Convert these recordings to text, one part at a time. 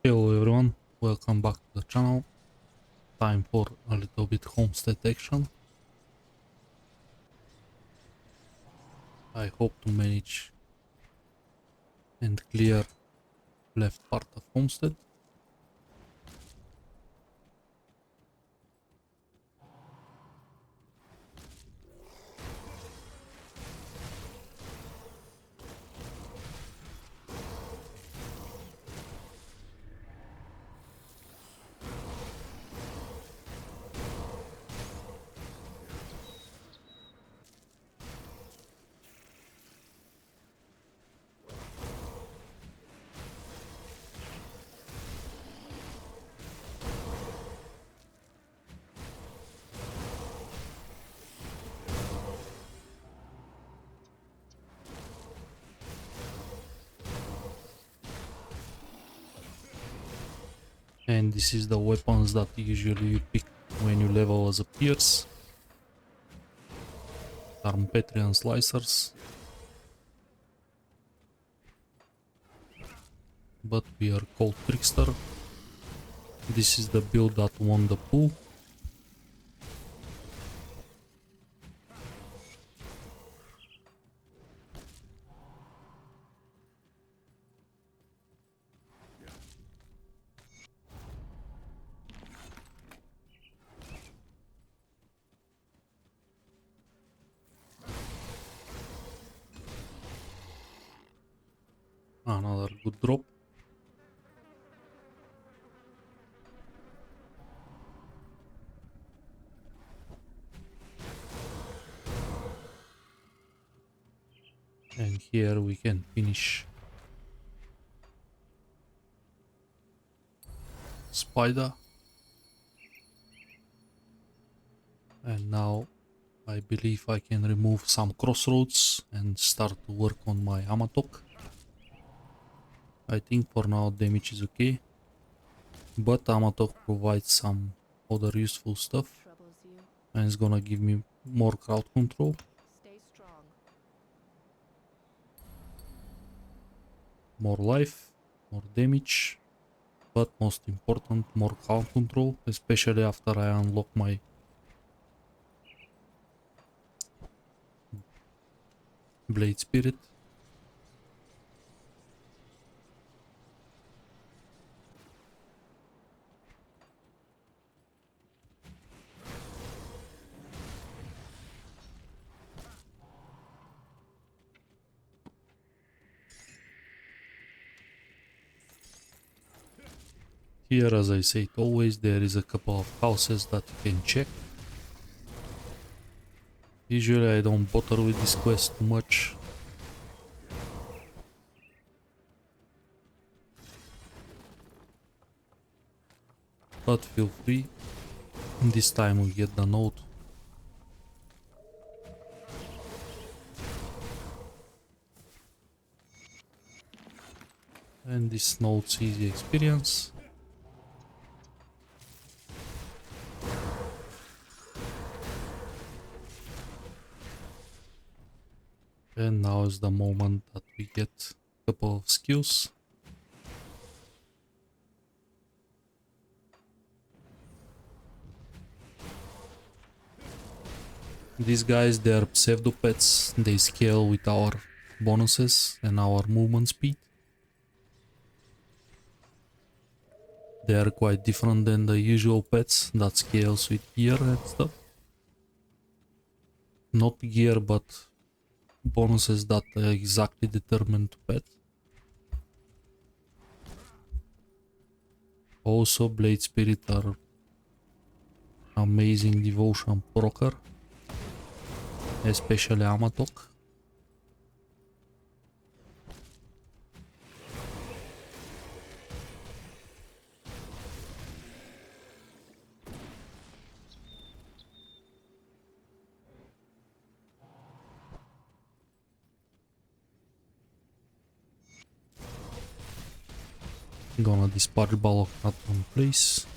Hello everyone, welcome back to the channel. Time for a little bit homestead action. I hope to manage and clear left part of homestead. And this is the weapons that usually you pick when you level as a pierce. Armpetrian slicers. But we are called Trickster. This is the build that won the pool. Another good drop. And here we can finish spider. And now I believe I can remove some crossroads and start to work on my Amatok. I think for now damage is okay, but Amatok provides some other useful stuff and it's gonna give me more crowd control. More life, more damage, but most important, more crowd control, especially after I unlock my Blade Spirit. Here, as I said always, there is a couple of houses that you can check. Usually I don't bother with this quest too much. But feel free. This time we get the note. And this note's easy experience. And now is the moment that we get a couple of skills. These guys, they are pseudo pets. They scale with our bonuses and our movement speed. They are quite different than the usual pets that scales with gear and stuff. Not gear, but bonuses that are exactly determined to pet. Also, Blade Spirit are amazing devotion procer, especially Amatok. Gonna dispatch Balok at one place.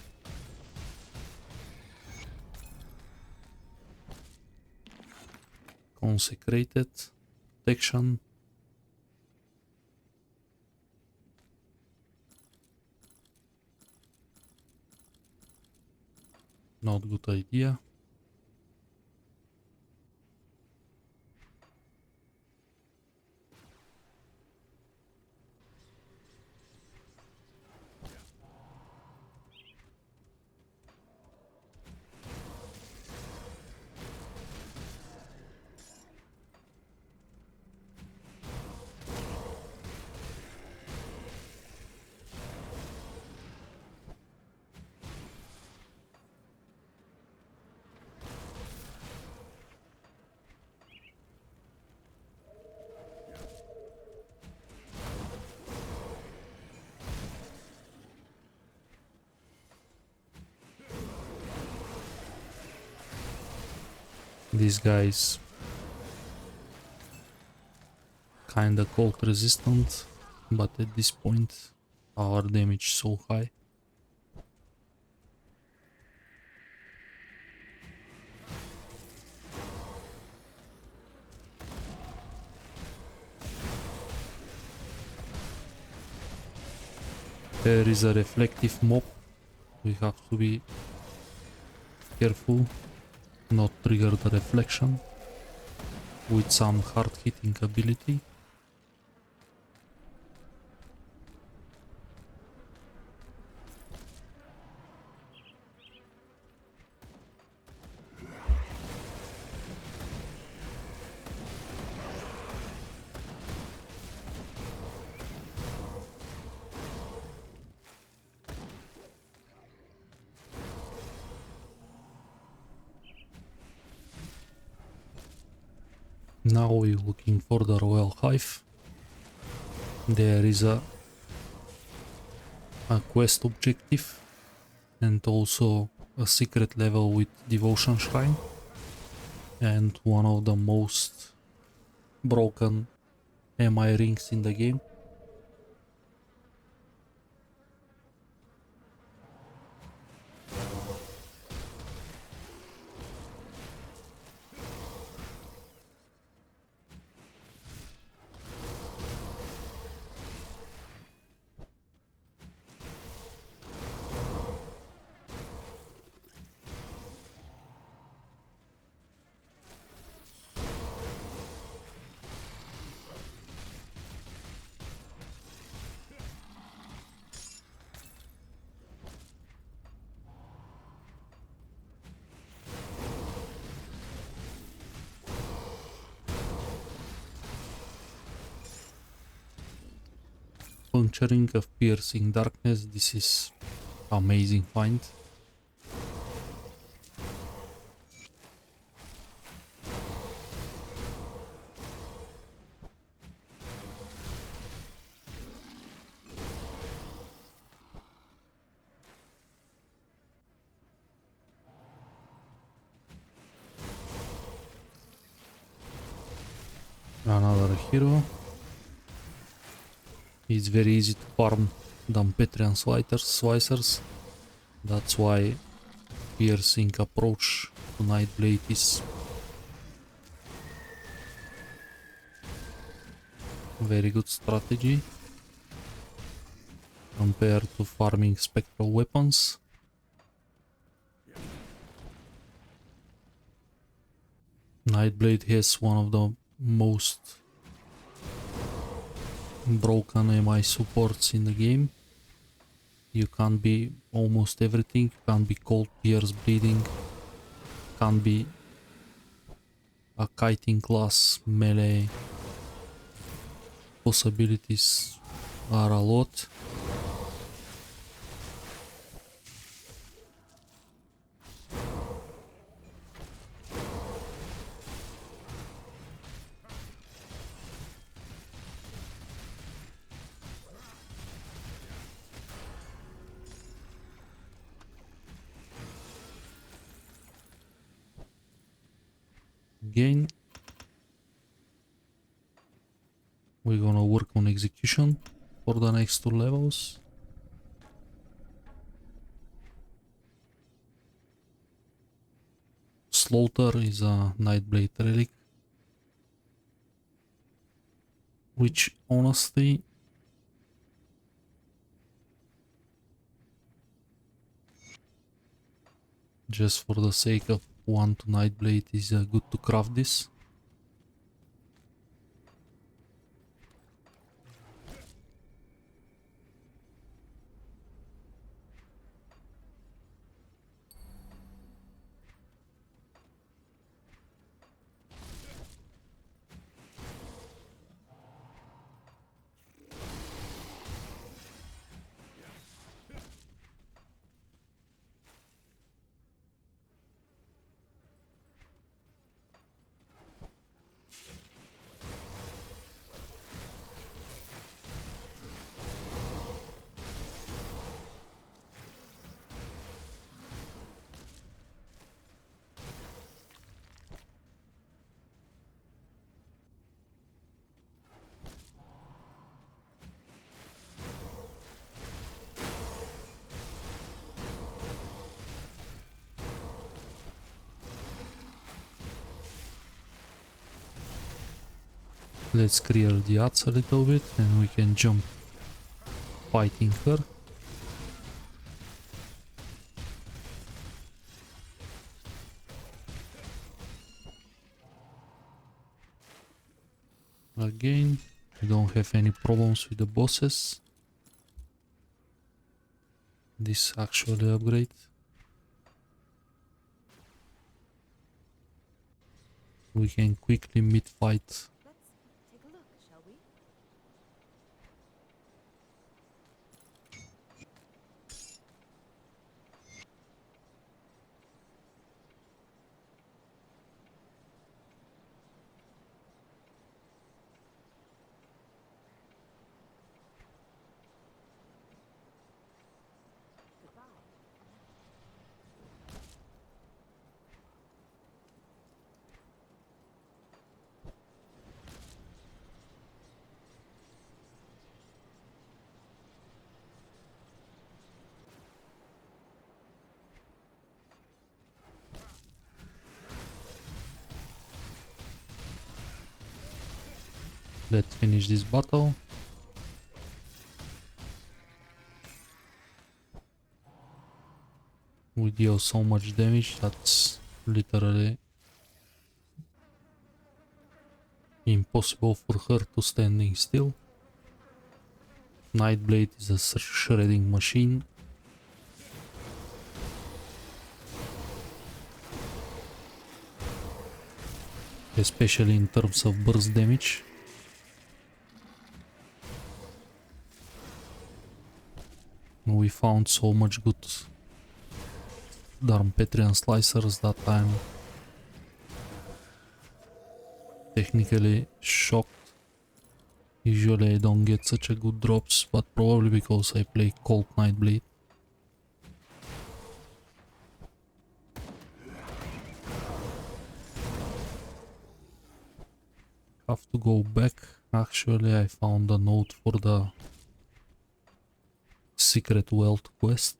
Consecrated protection. Not good idea. These guys kinda cold resistant, but at this point our damage so high. There is a reflective mob. We have to be careful not trigger the reflection with some hard hitting ability. Now we're looking for the Royal Hive. There is a quest objective and also a secret level with Devotion Shrine, and one of the most broken MI rings in the game. Puncturing of Piercing Darkness, this is amazing find. Another hero. It's very easy to farm Dampetrian Slicers. That's why piercing approach to Nightblade is very good strategy compared to farming spectral weapons. Nightblade has one of the most broken MI supports in the game. You can't be almost everything. You can't be cold, pierce, bleeding. Can't be a kiting class, melee. Possibilities are a lot. Again, we're gonna work on execution for the next 2 levels. Slaughter is a Nightblade relic, which honestly Just for the sake of 1 to Nightblade is good to craft this. Let's clear the odds a little bit and we can jump fighting her. Again, we don't have any problems with the bosses. This actually upgrade. We can quickly mid-fight. Let's take a look, shall we? Goodbye. Let's finish this battle. We deal so much damage, that's literally impossible for her to standing still. Nightblade is a shredding machine. Especially in terms of burst damage. We found so much good Darmpetrian slicers that I'm technically shocked. Usually I don't get such a good drops, but probably because I play Cold Nightblade. Have to go back. Actually, I found a note for the Secret Wealth quest.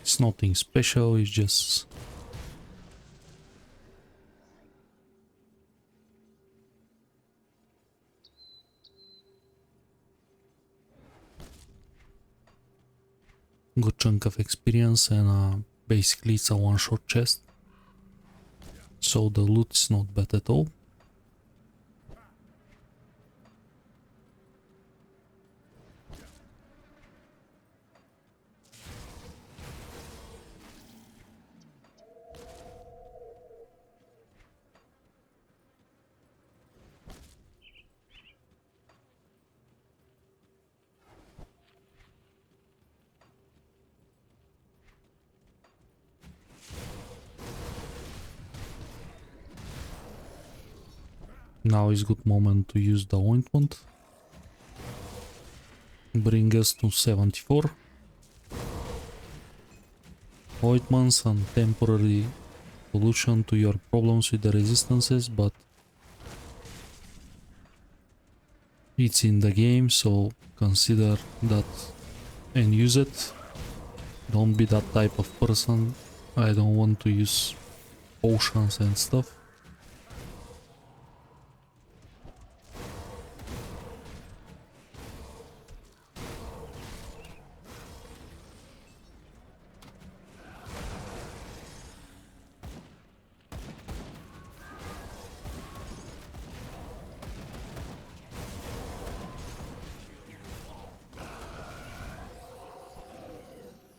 It's nothing special, it's just good chunk of experience, and basically it's a one-shot chest, so the loot is not bad at all. Now is good moment to use the ointment. bring us to 74. Ointments and temporary solution to your problems with the resistances, but it's in the game, so consider that and use it. Don't be that type of person. I don't want to use potions and stuff.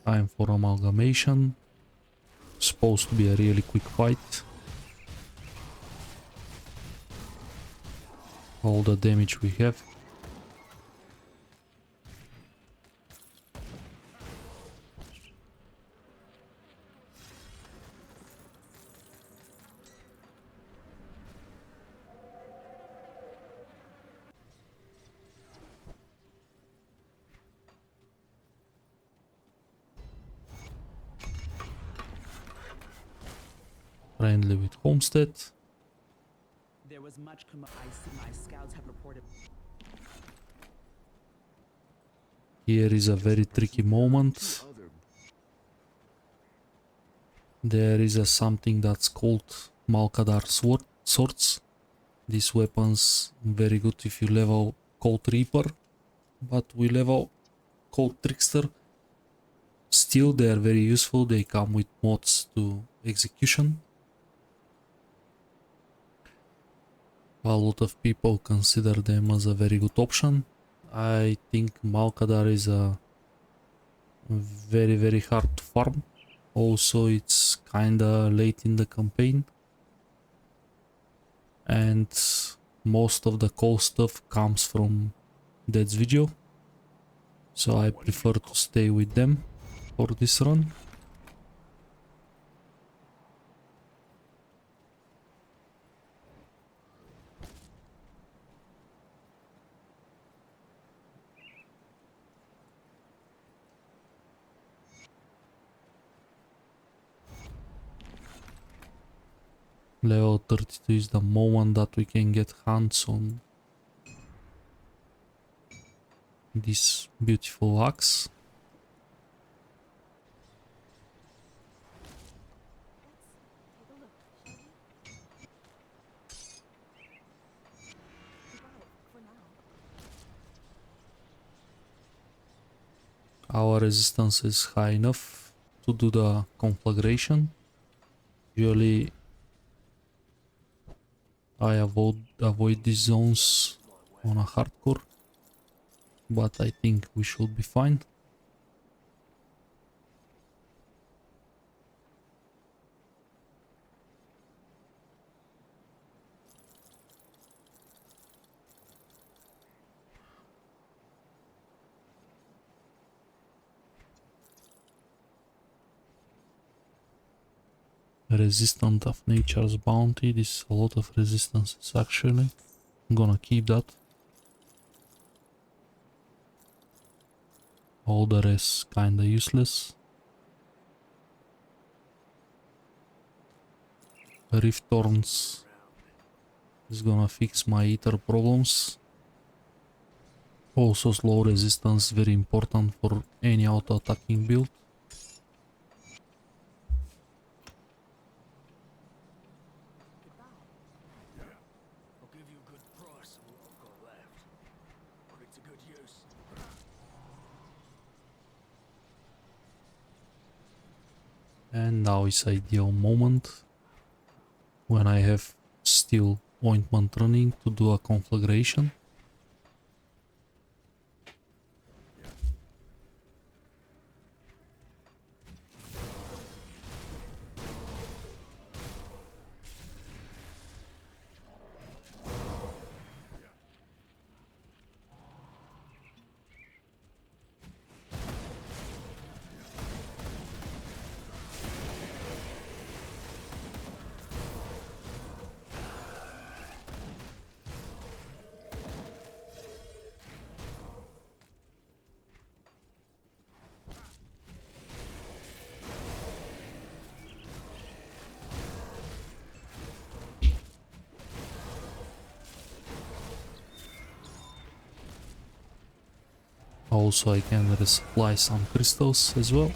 Time for amalgamation. Supposed to be a really quick fight. All the damage we have. Friendly with Homestead. There was much I see my scouts have reported. Here is a very tricky moment. There is a something that's called Malkadar swords. These weapons very good if you level Cold Reaper, but we level Cold Trickster. Still they are very useful, they come with mods to execution. A lot of people consider them as a very good option. I think Malkadar is a very hard to farm. Also it's kinda late in the campaign. And most of the cool stuff comes from Dead's video. So I prefer to stay with them for this run. Level 32 is the moment that we can get hands on this beautiful axe. Our resistance is high enough to do the conflagration. Usually I avoid these zones on a hardcore, but I think we should be fine. Resistant of nature's bounty. This is a lot of resistances actually. I'm gonna keep that. All the rest kinda useless. Rift Thorns is gonna fix my ether problems. Also slow resistance, very important for any auto-attacking build. And now is ideal moment when I have still ointment running to do a conflagration. Also I can resupply some crystals as well.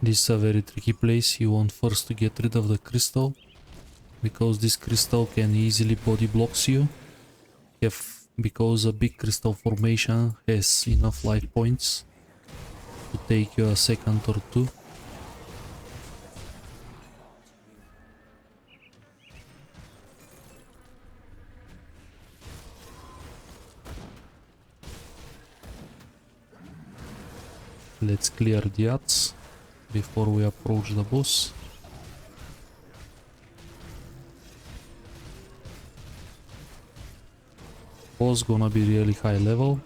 This is a very tricky place. You want first to get rid of the crystal, because this crystal can easily body blocks you. Because a big crystal formation has enough life points to take you a second or two. Let's clear the odds before we approach the boss. Boss gonna be really high level.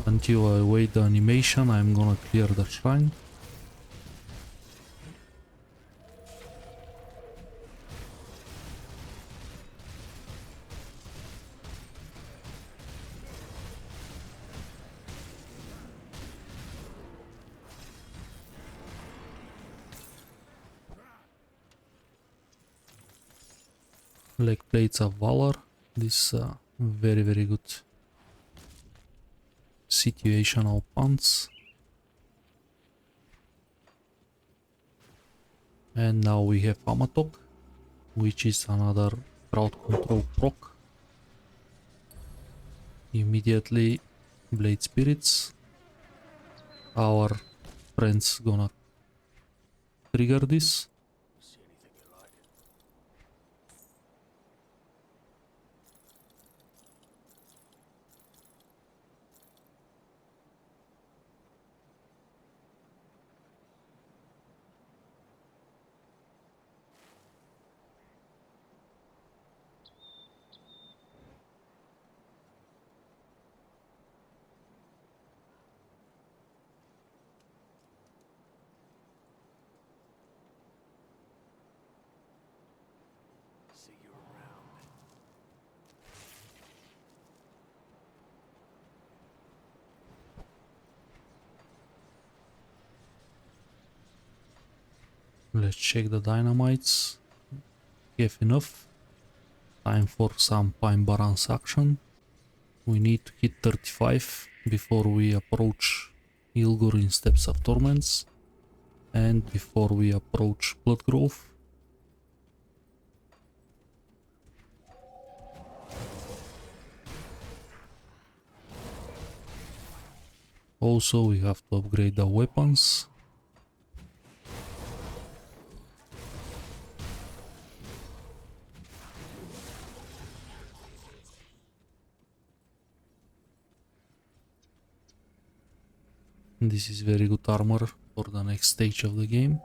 Until I wait the animation, I'm gonna clear the shrine. Leg plates of valor. This very good situational pants. And now we have Amatok, which is another crowd control proc. Immediately Blade Spirits. Our friends gonna trigger this. Let's check the dynamites. Have enough. Time for some Pine Barons action. We need to hit 35 before we approach Ilgur in Steps of Torments, and before we approach Bloodgrove. Also, we have to upgrade the weapons. This is very good armor for the next stage of the game.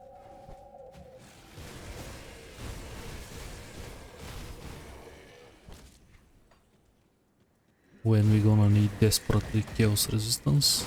When we're gonna need desperately chaos resistance.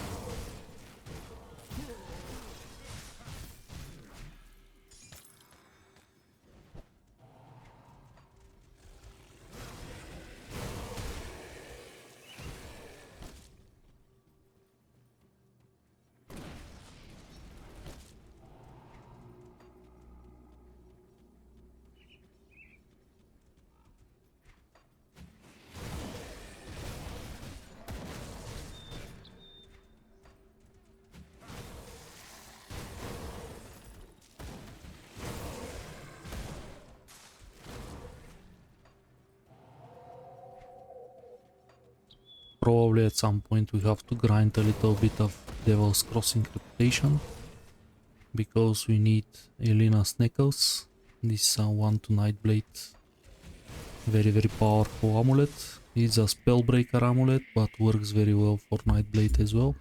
Probably at some point we have to grind a little bit of Devil's Crossing reputation, because we need Elena's Knuckles. This is a 1 to Nightblade Very powerful amulet. It's a spellbreaker amulet, but works very well for Nightblade as well.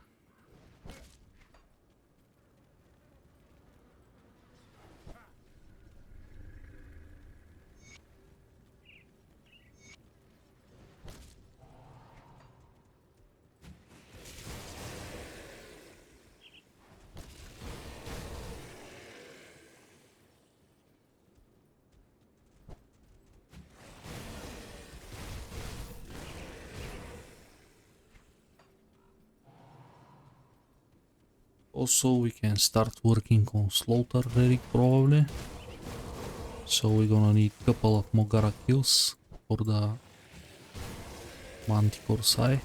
Also, we can start working on Slaughter Relic probably. So we're gonna need a couple of Mogara kills for the Manticore Sai.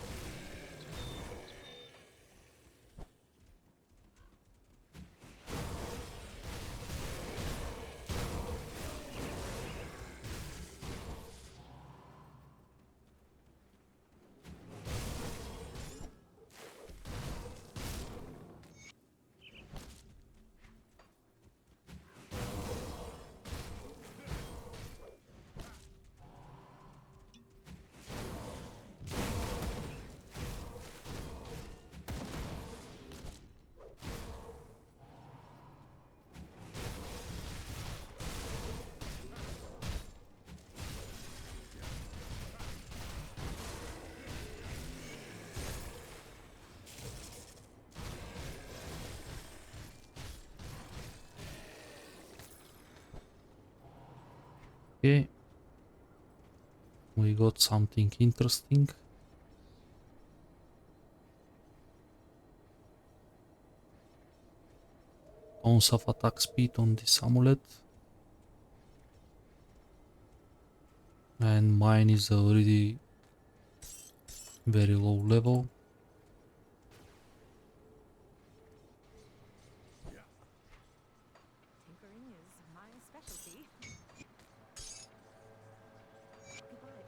Okay. We got something interesting. Tons of attack speed on this amulet. And mine is already very low level. Tinkering is my specialty. Goodbye.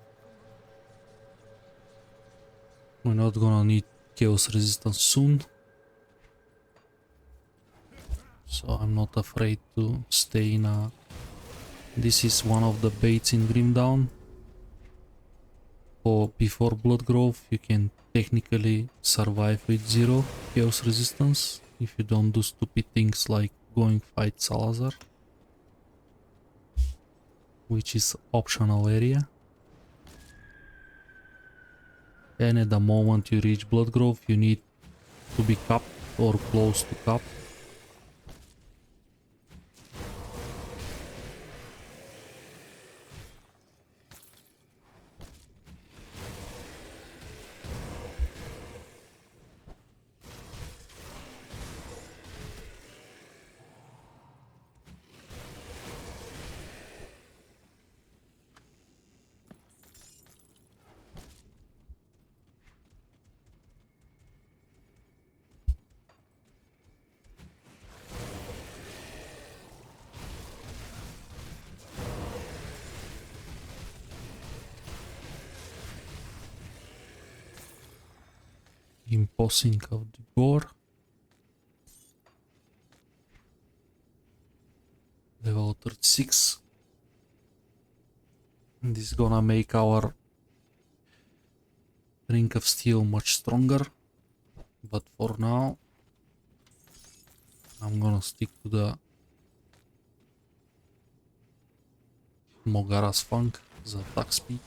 We're not gonna need chaos resistance soon. So I'm not afraid to stay in a... This is one of the baits in Grimdown. For before Blood Growth you can technically survive with 0 chaos resistance if you don't do stupid things like going fight Salazar, which is optional area. And at the moment you reach Blood Growth you need to be capped or close to cap. Imposing of the boar. Level 36. And this is gonna make our Ring of Steel much stronger. But for now, I'm gonna stick to the Mogara's Funk, the attack speed.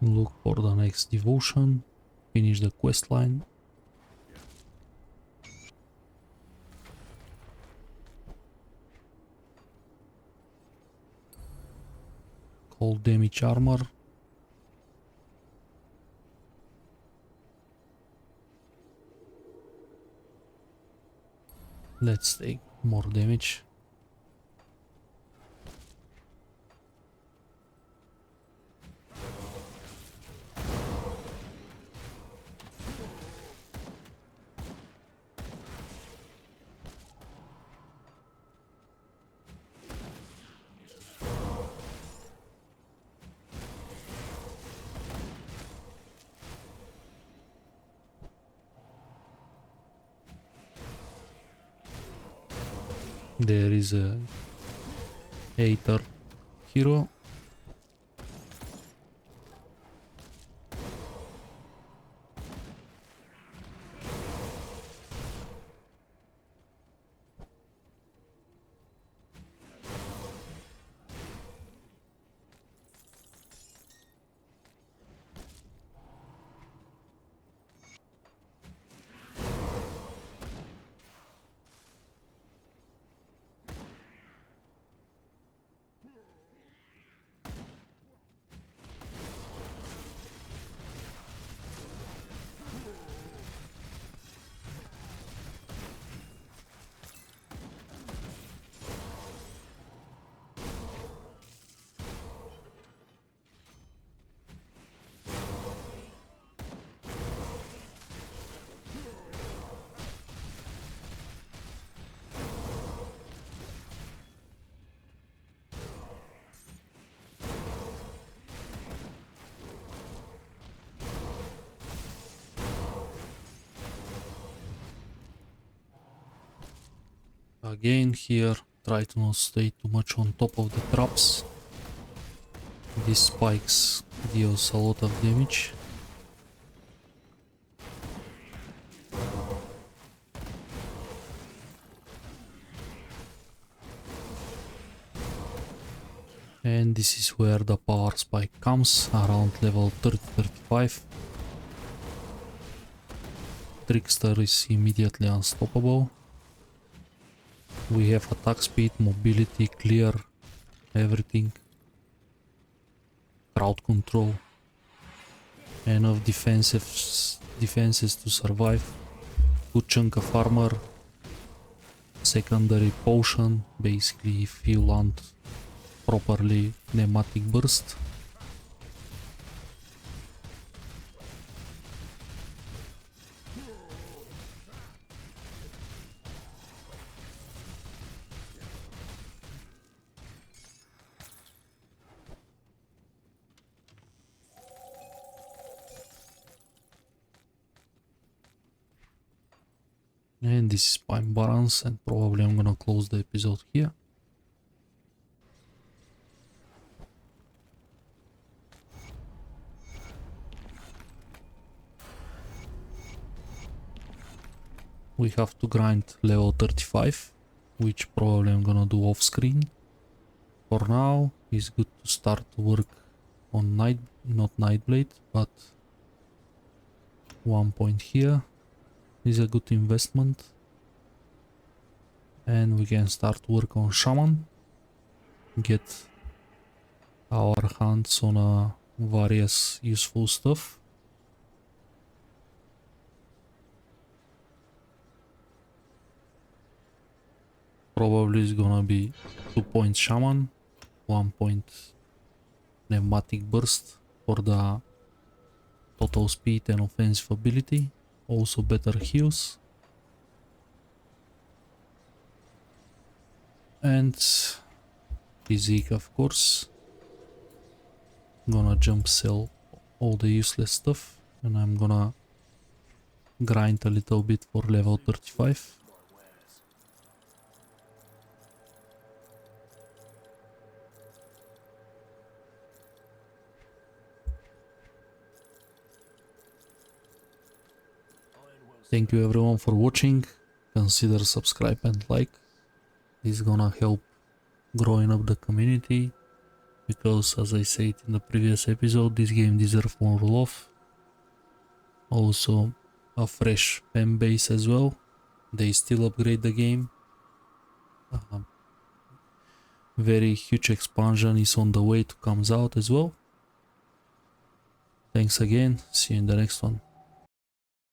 Look for the next devotion. Finish the quest line. Cold damage armor. Let's take more damage. There is a Aether hero. Again here, try to not stay too much on top of the traps. These spikes deals a lot of damage. And this is where the power spike comes, around level 30-35. Trickster is immediately unstoppable. We have attack speed, mobility, clear, everything. Crowd control. Enough defenses to survive. Good chunk of armor. Secondary potion, basically if you land properly pneumatic burst. And this is Pine Barrens, and probably I'm gonna close the episode here. We have to grind level 35, which probably I'm gonna do off screen. For now, it's good to start to work on not Nightblade, but one point here is a good investment. And we can start work on Shaman, get our hands on various useful stuff. Probably is gonna be 2 points Shaman, 1 point Pneumatic Burst for the total speed and offensive ability, also better heals. And physique, of course. Gonna jump sell all the useless stuff, and I'm gonna grind a little bit for level 35. Thank you everyone for watching. Consider subscribe and like. It's gonna help growing up the community because as I said in the previous episode, this game deserves more love. Also a fresh fan base as well. They still upgrade the game. Very huge expansion is on the way to comes out as well. Thanks again. See you in the next one.